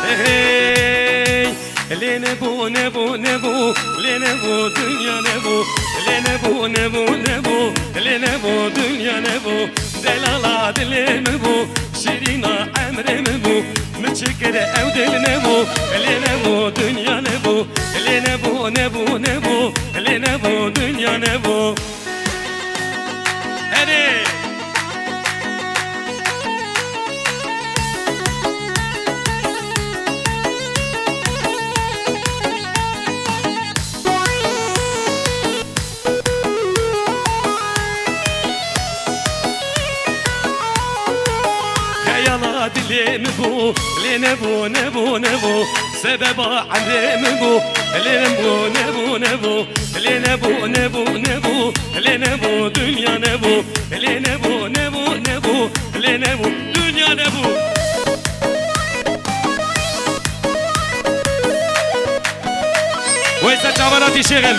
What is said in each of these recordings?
Hey, ne bu ne bu ne bu, ne bu dünya ne bu, ne bu ne bu ne bu, ne bu dünya ne bu, delala dili mi bu, şirina emri mi bu, müçükere ev dil ne bu, ne bu dünya ne bu, ne bu ne bu ne bu, ne bu dünya ne bu. Hadi. Dilim bu, ne bu ne bu ne bu, sebep alim bu, ne bu ne bu ne bu, ne bu ne bu ne bu, ne bu dünya ne bu, ne bu ne bu ne bu, ne bu dünya ne bu. وإذا تعبرت شغل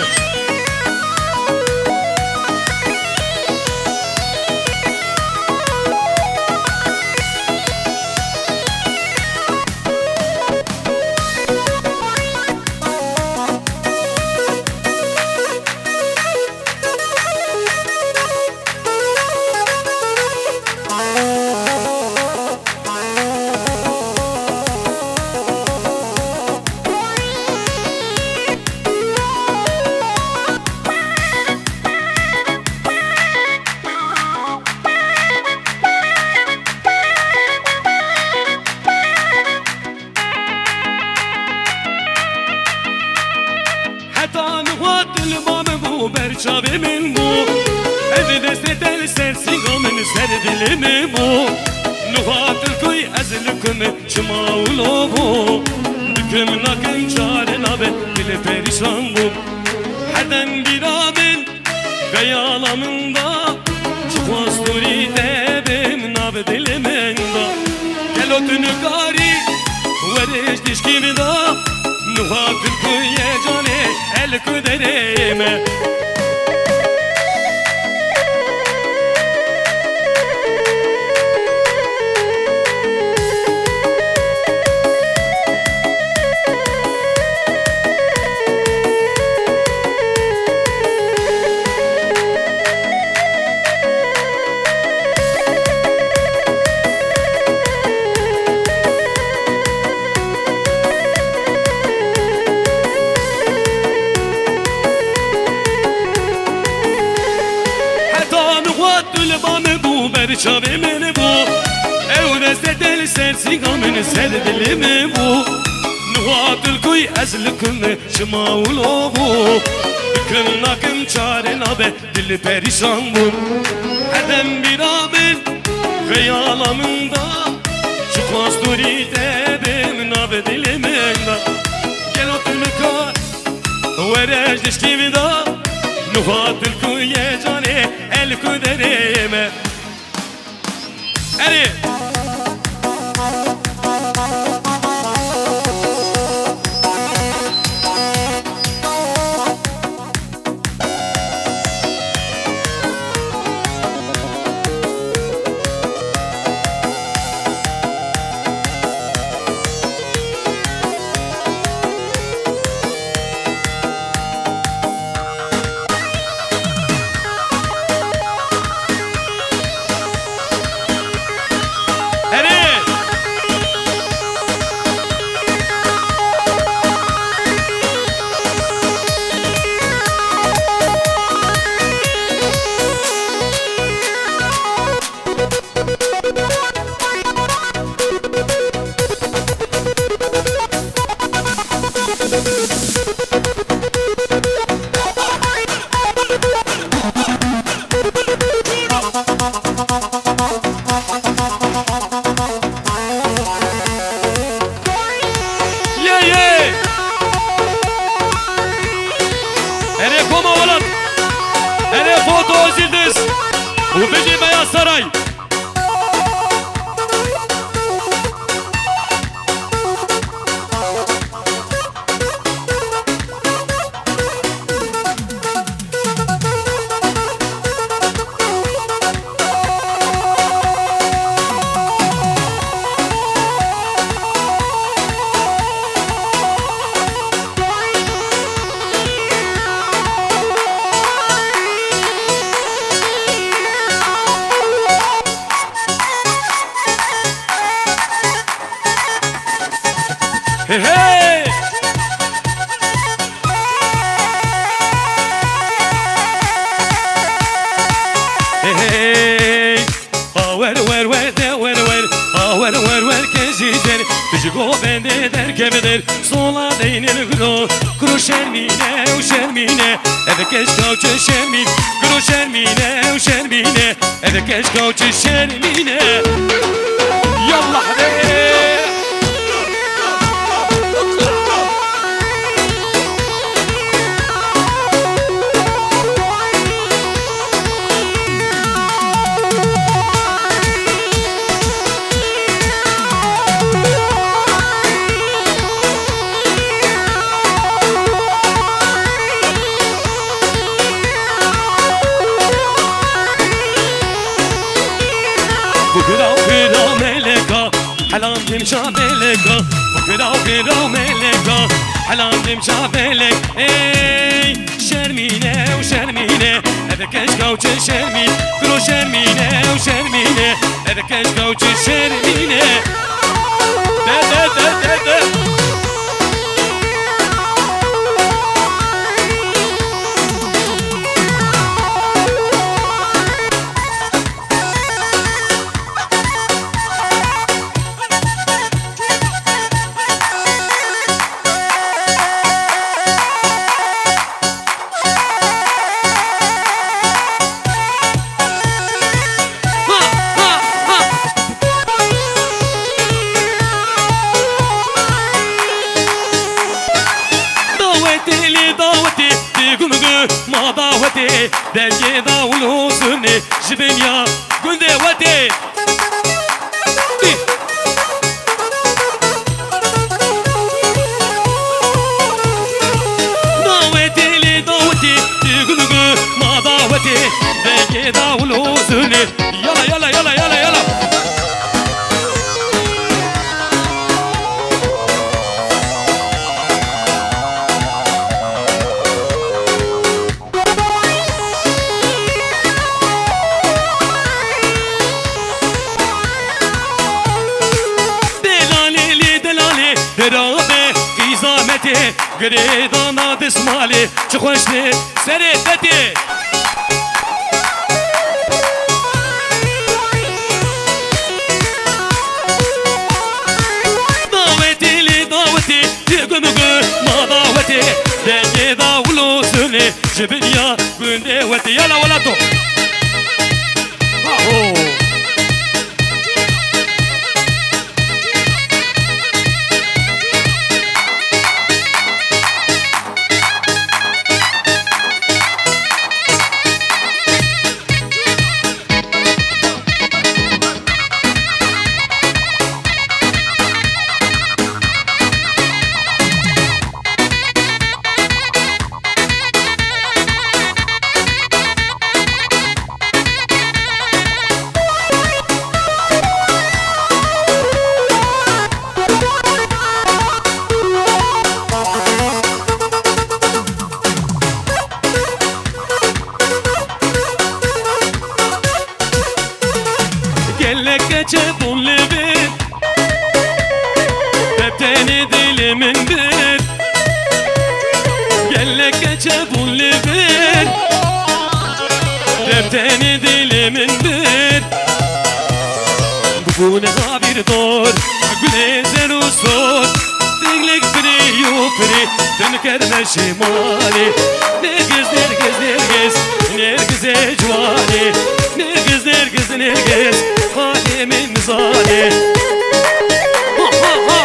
Berçavimin bu, evde setel sersigamın serdilimi bu. Nuhatıl koy ezlükümü çımağulu bu. Düküm nakın çare nabe dili perişan bu. Herden bir abin gayalamında, çıkmasturi debim nabe diliminde. Gel otunu gari veriş dişkimi da, nuhatıl koy cane el kuderime. Berçavimin bu, evde setel sersigamın serdilimi bu. Nuhatıl koy ezlükümü çımağulu bu. Düküm nakım çare nabe dili perişan bu. Erdem bir amin gıyalamında, çıkmaz duri debim nabe diliminde. Gel otunu kar vereş dişkimi da, nuhatıl koy cane el kuderime. Hadi. Ufeci Beyaz Saray. Hey! Hey! Wer kezidir Bijigo bende der kebedir Sola değinir gro Gro şermine u şermine Eve keş kavçı şermin Gro şermine u şermine Eve keş kavçı şermine Yallah be حلام تمشى بلك بكرة ملك حلام تمشى بلك اي شرمينة وشرمينة هذا كشكا وشرمين كرو شرمينة وشرمينة هذا كشكا وشرمينة دا دا دا دا دا ما ضاوتي دنيا ضاولو سني جبنيا قندي وتي ضاوتي لي ضاوتي تقولو ما ضاوتي دنيا ضاولو سني يلا يلا يلا يلا يلا قريضانا دسمالي شخوشني سريتتي ضاوتي لي ضاوتي تقنقو ما ضاوتي دنيا ضاولو سني جبنيا قندي وتي يلا ولاتو geçebun levin Bebteni dilimin bir Gelle geçebun levin Bebteni dilimin bir Bu ne bir dor Gülezer usur Dinglik biri yupri Dönkerme şimali Nergiz nergiz nergiz Nergiz ecvali Nergiz nergiz nergiz Halimin zali Ha ha ha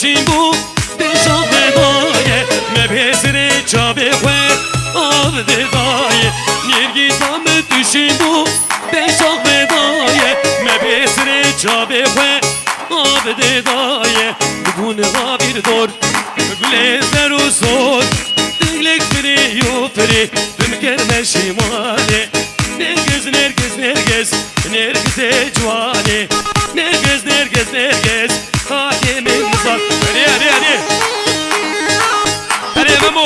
Shimbu de shavedaye me bhesre chave khwe av de daye nirgi sam tu shimbu de shavedaye me bhesre chave khwe av de daye gun gabir dor glezer usor diglek biri şemali tüm kerme şimali Nergez nergez nergez nergeze cuvali Nergez nergez nergez hayemin uzak Hadi hadi hadi Hadi Memo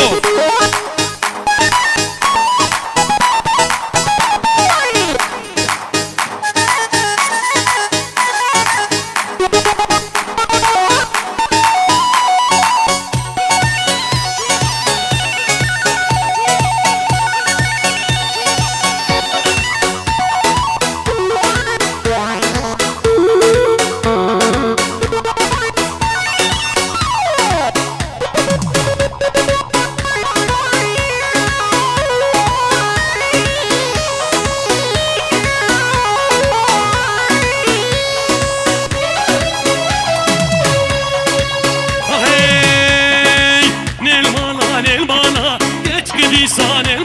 Nel bana geç gidiysan el